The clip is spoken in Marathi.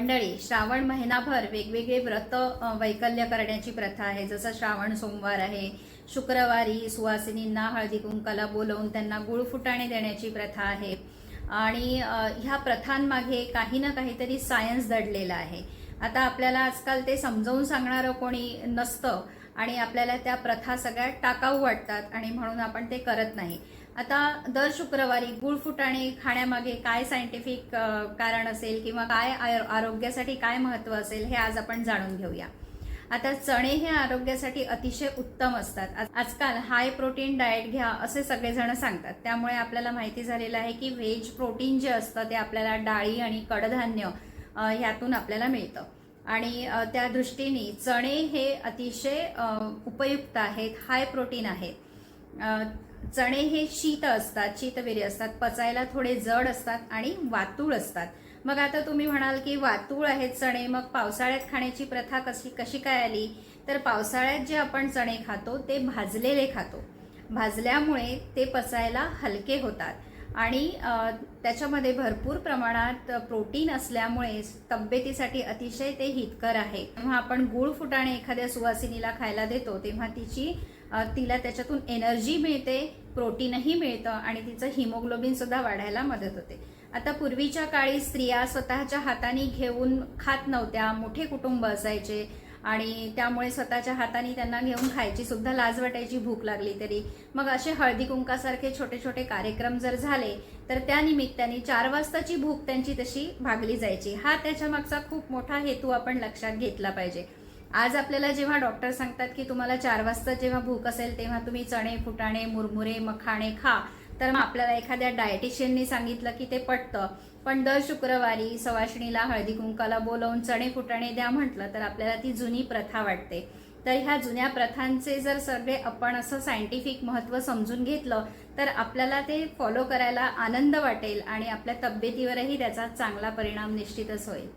मंडळी, श्रावण महिनाभर वेगवेगळे व्रत वैकल्य करण्याची प्रथा आहे. जसं श्रावण सोमवार आहे, शुक्रवारी सुवासिनींना हळदी कुंकाला बोलवून त्यांना गुळ फुटाणे देण्याची प्रथा आहे. आणि ह्या प्रथांमागे काही ना काहीतरी सायन्स दडलेलं आहे. आता आपल्याला आजकाल ते समजावून सांगणारं कोणी नसतं आणि आपल्याला त्या प्रथा सगळ्या टाकाऊ वाटतात आणि म्हणून आपण ते करत नाही. आता दर शुक्रवारी गुळ फुटाणे खाण्यामागे काय सायंटिफिक कारण असेल किंवा काय आरोग्यासाठी काय महत्त्व असेल हे आज आपण जाणून घेऊया. आता चणे हे आरोग्यासाठी अतिशय उत्तम असतात. आजकाल हाय प्रोटीन डाएट घ्या असे सगळेजण सांगतात. त्यामुळे आपल्याला माहिती झालेलं आहे की व्हेज प्रोटीन जे असतं ते आपल्याला डाळी आणि कडधान्य ह्यातून आपल्याला मिळतं. आणि त्या दृष्टीने चणे हे अतिशय उपयुक्त आहेत, हाय प्रोटीन आहेत. चणे हे शीत असतात, शीतवीर्य असतात, पचायला थोडे जड असतात आणि वातूळ असतात. मग आता तुम्ही म्हणाल की वातूळ आहेत चणे, मग पावसाळ्यात खाण्याची प्रथा कशी काय आली? तर पावसाळ्यात जे आपण चणे खातो ते भाजलेले खातो. भाजल्यामुळे ते पचायला हलके होतात आणि त्याच्यामध्ये भरपूर प्रमाणात प्रोटीन असल्यामुळे तब्येतीसाठी अतिशय ते हितकर आहे. जेव्हा आपण गुळ फुटाणे एखाद्या सुवासिनीला खायला देतो तेव्हा तिला त्याच्यातून एनर्जी मिळते, प्रोटीनही मिळतं आणि तिचं हिमोग्लोबिन सुद्धा वाढायला मदत होते. आता पूर्वीच्या काळी स्त्रिया स्वतःच्या हाताने घेऊन खात नव्हत्या. मोठे कुटुंब असायचे आणि त्यामुळे स्वतःच्या हाताने त्यांना घेऊन खायची सुद्धा लाज वाटायची, भूक लागली तरी. मग असे हळदी कुंकासारखे छोटे छोटे कार्यक्रम जर झाले तर त्या निमित्ताने 4 वाजताची भूक त्यांची तशी भागली जायची. हा त्याच्या मागचा खूप मोठा हेतू आपण लक्षात घेतला पाहिजे. आज आपल्याला जेव्हा डॉक्टर सांगतात की तुम्हाला 4 वाजता जेव्हा भूक असेल तेव्हा तुम्ही चणे, फुटाणे, मुरमुरे, मखाणे खा, तर मग आपल्याला एखाद्या डायटिशियननी सांगितलं की ते पटतं. पण दर शुक्रवारी सवाशिणीला हळदी कुंकाला बोलवून चणे फुटाणे द्या म्हटलं तर आपल्याला ती जुनी प्रथा वाटते. तर ह्या जुन्या प्रथांचे जर सगळे आपण असं सायंटिफिक महत्त्व समजून घेतलं तर आपल्याला ते फॉलो करायला आनंद वाटेल आणि आपल्या तब्येतीवरही त्याचा चांगला परिणाम निश्चितच होईल.